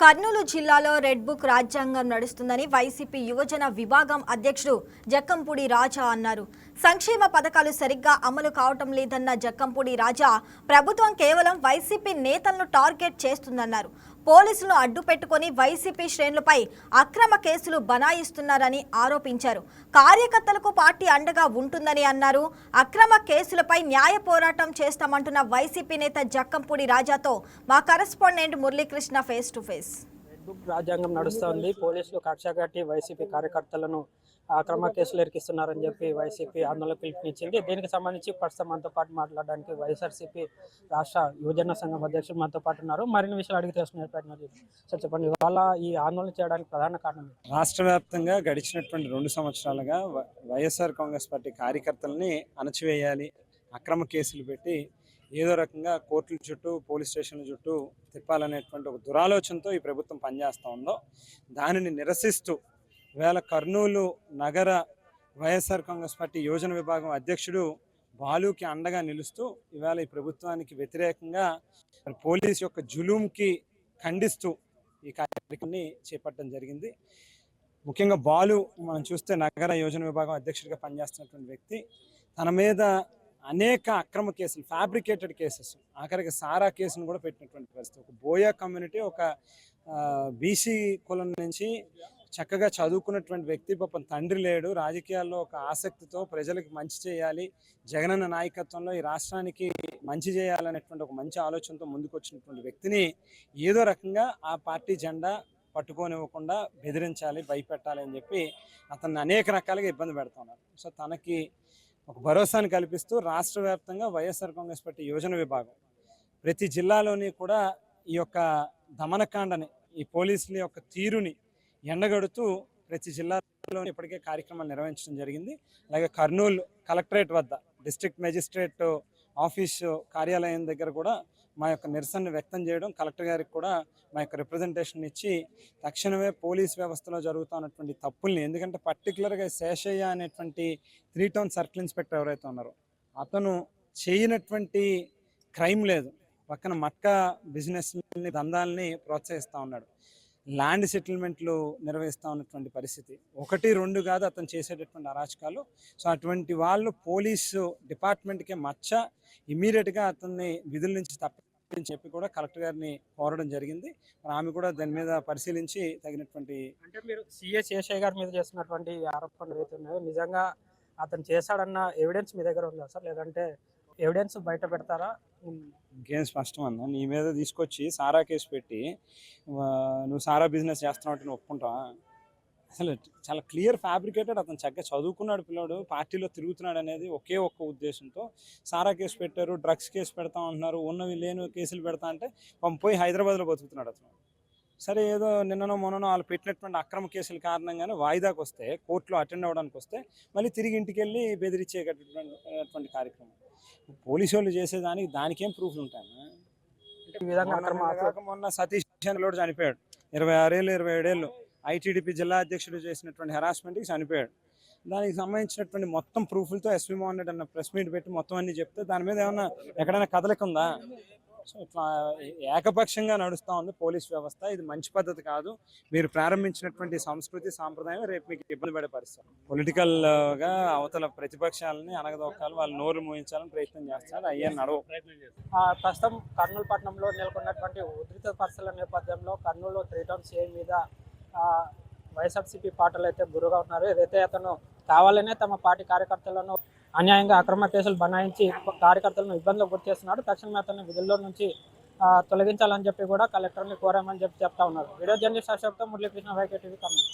కర్నూలు జిల్లాలో red book రాజ్యాంగం నడుస్తుందని వైసీపీ యువజన విభాగం అధ్యక్షుడు జక్కంపూడి రాజా అన్నారు. సంక్షేమ పథకాలు సరిగ్గా అమలు కావటం లేదన్న జక్కంపూడి రాజా ప్రభుత్వం కేవలం వైసీపీ నేతలను టార్గెట్ చేస్తుందన్నారు. పోలీసులు అడ్డు పెట్టుకుని వైసీపీ శ్రేణులపై అక్రమ కేసులు బనాయిస్తున్నారని ఆరోపించారు. కార్యకర్తలకు పార్టీ అండగా ఉంటుందని అన్నారు. అక్రమ కేసులపై న్యాయ పోరాటం చేస్తామంటున్న వైసీపీ నేత జక్కంపూడి రాజాతో మా correspondent Muralikrishna face to face. రాజ్యాంగం నడుస్తోంది. పోలీసులు కక్ష కట్టి వైసీపీ కార్యకర్తలను అక్రమ కేసులు ఎరికిస్తున్నారని చెప్పి వైసీపీ ఆందోళన పిలుపునిచ్చింది. దీనికి సంబంధించి ప్రస్తుతం మనతో పాటు మాట్లాడడానికి వైఎస్ఆర్సీపీ రాష్ట్ర యువజన సంఘం అధ్యక్షుడు మనతో పాటు ఉన్నారు. మరిన్ని విషయాలు అడిగి తెలుసుకునే ప్రయత్నం సార్, చెప్పండి, ఇవాళ ఈ ఆందోళన చేయడానికి ప్రధాన కారణం? రాష్ట్ర వ్యాప్తంగా గడిచినటువంటి 2 సంవత్సరాలుగా వైఎస్ఆర్ కాంగ్రెస్ పార్టీ కార్యకర్తలని అణచివేయాలి, అక్రమ కేసులు పెట్టి ఏదో రకంగా కోర్టుల చుట్టూ పోలీస్ స్టేషన్ల చుట్టూ తిప్పాలనేటువంటి ఒక దురాలోచనతో ఈ ప్రభుత్వం పనిచేస్తూ ఉందో దానిని నిరసిస్తూ ఇవాళ కర్నూలు నగర వైఎస్ఆర్ కాంగ్రెస్ పార్టీ యువజన విభాగం అధ్యక్షుడు బాలుకి అండగా నిలుస్తూ ఇవాళ ఈ ప్రభుత్వానికి వ్యతిరేకంగా పోలీస్ యొక్క జులుంకి ఖండిస్తూ ఈ కార్యక్రమాన్ని చేపట్టడం జరిగింది. ముఖ్యంగా బాలు మనం చూస్తే నగర యువజన విభాగం అధ్యక్షుడిగా పనిచేస్తున్నటువంటి వ్యక్తి, తన మీద అనేక అక్రమ కేసులు, ఫ్యాబ్రికేటెడ్ కేసెస్, ఆఖరికి సారా కేసును కూడా పెట్టినటువంటి పరిస్థితి. ఒక బోయా కమ్యూనిటీ, ఒక బీసీ కులం నుంచి చక్కగా చదువుకున్నటువంటి వ్యక్తి, పాపం తండ్రి లేడు, రాజకీయాల్లో ఒక ఆసక్తితో ప్రజలకు మంచి చేయాలి, జగనన్న నాయకత్వంలో ఈ రాష్ట్రానికి మంచి చేయాలనేటువంటి ఒక మంచి ఆలోచనతో ముందుకు వచ్చినటువంటి వ్యక్తిని ఏదో రకంగా ఆ పార్టీ జెండా పట్టుకోనివ్వకుండా బెదిరించాలి, భయపెట్టాలి అని చెప్పి అతన్ని అనేక రకాలుగా ఇబ్బంది పెడుతూ ఉన్నారు. సో తనకి ఒక భరోసాను కల్పిస్తూ రాష్ట్ర వ్యాప్తంగా వైఎస్ఆర్ కాంగ్రెస్ పార్టీ యువజన విభాగం ప్రతి జిల్లాలోని కూడా ఈ యొక్క దమనకాండని, ఈ పోలీసుల యొక్క తీరుని ఎండగడుతూ ప్రతి జిల్లాలో ఇప్పటికే కార్యక్రమాలు నిర్వహించడం జరిగింది. అలాగే కర్నూలు కలెక్టరేట్ వద్ద డిస్ట్రిక్ట్ మెజిస్ట్రేట్ ఆఫీసు కార్యాలయం దగ్గర కూడా మా యొక్క నిరసనను వ్యక్తం చేయడం, కలెక్టర్ గారికి కూడా మా యొక్క రిప్రజెంటేషన్ ఇచ్చి తక్షణమే పోలీస్ వ్యవస్థలో జరుగుతున్నటువంటి తప్పుల్ని, ఎందుకంటే పర్టికులర్గా శేషయ్య అనేటువంటి 3 టౌన్ సర్కిల్ ఇన్స్పెక్టర్ ఎవరైతే ఉన్నారో అతను చేయనటువంటి క్రైమ్ లేదు, పక్కన మట్కా బిజినెస్ని, దందాలని ప్రోత్సహిస్తూ ఉన్నాడు, ల్యాండ్ సెటిల్మెంట్లు నిర్వహిస్తూ ఉన్నటువంటి పరిస్థితి, 1, 2 కాదు అతను చేసేటటువంటి అరాచకాలు. సో అటువంటి వాళ్ళు పోలీసు డిపార్ట్మెంట్కే మచ్చ, ఇమీడియట్గా అతన్ని విధుల నుంచి తప్పించి చెప్పి కూడా కలెక్టర్ గారిని కోరడం జరిగింది. ఆమె కూడా దాని మీద పరిశీలించి తగినటువంటి, అంటే మీరు సిఏ శేషయ్య గారి మీద చేస్తున్నటువంటి ఆరోపణలు ఏవైతే ఉన్నాయో నిజంగా అతను చేశాడన్న ఎవిడెన్స్ మీ దగ్గర ఉందా సార్, లేదంటే ఎవిడెన్స్ బయట పెడతారా? ఇంకేం స్పష్టం అన్న, నీ మీద తీసుకొచ్చి సారా కేసు పెట్టి నువ్వు సారా బిజినెస్ చేస్తున్నావు నువ్వు ఒప్పుకుంటావా? అసలు చాలా క్లియర్ ఫ్యాబ్రికేటెడ్. అతను చక్కగా చదువుకున్నాడు పిల్లాడు, పార్టీలో తిరుగుతున్నాడు అనేది ఒకే ఒక్క ఉద్దేశంతో సారా కేసు పెట్టారు, డ్రగ్స్ కేసు పెడతా ఉంటున్నారు, ఉన్నవి లేని కేసులు పెడతా అంటే పోయి హైదరాబాద్లో బతుకుతున్నాడు అతను. సరే, ఏదో నిన్ననో మొన్ననో వాళ్ళు పెట్టినటువంటి అక్రమ కేసుల కారణంగానే వాయిదాకు వస్తే, కోర్టులో అటెండ్ అవ్వడానికి వస్తే మళ్ళీ తిరిగి ఇంటికి వెళ్ళి బెదిరించేటటువంటి కార్యక్రమం పోలీసు వాళ్ళు చేసేదానికి దానికేం ప్రూఫ్లు ఉంటాయి? మొన్న సతీష్ లోడ్ చనిపోయాడు, 26 ఏళ్ళు 27 ఏళ్ళు, ఐటీడీపీ జిల్లా అధ్యక్షుడు చేసినటువంటి హెరాస్మెంట్కి చనిపోయాడు. దానికి సంబంధించినటువంటి మొత్తం ప్రూఫ్లతో ఎస్వి మోహన్ రెడ్డి అన్న ప్రెస్ మీట్ పెట్టి మొత్తం అన్ని చెప్తే దాని మీద ఏమన్నా ఎక్కడైనా కదలిక ఉందా? సో ఇట్లా ఏకపక్షంగా నడుస్తూ ఉంది పోలీస్ వ్యవస్థ. ఇది మంచి పద్ధతి కాదు. మీరు ప్రారంభించినటువంటి సంస్కృతి సాంప్రదాయం రేపు మీకు ఇబ్బంది పడే పరిస్థితి. పొలిటికల్గా అవతల ప్రతిపక్షాలని అనగదొక్కాలి, వాళ్ళు నోరు మూయించాలని ప్రయత్నం చేస్తారు, అయ్యే నడవు. ప్రస్తుతం కర్నూలు పట్టణంలో నెలకొన్నటువంటి ఉధృత పరిస్థితుల నేపథ్యంలో కర్నూలు 3 టౌన్ సిఐ మీద వైఎస్ఆర్సీపీ పార్టీలు అయితే గురుగా ఉన్నారు. ఏదైతే అతను కావాలనే తమ పార్టీ కార్యకర్తలను అన్యాయంగా అక్రమ కేసులు బనాయించి కార్యకర్తలను ఇబ్బందులు గురి చేస్తున్నాడు, తక్షణమే అతన్ని విధుల్లో నుంచి తొలగించాలని చెప్పి కూడా కలెక్టర్ని కోరామని చెప్తా ఉన్నారు. వీడియో జర్నలిస్ట్ అశోక్తో మురళీకృష్ణ, వైకే టీవీ, కర్నూలు.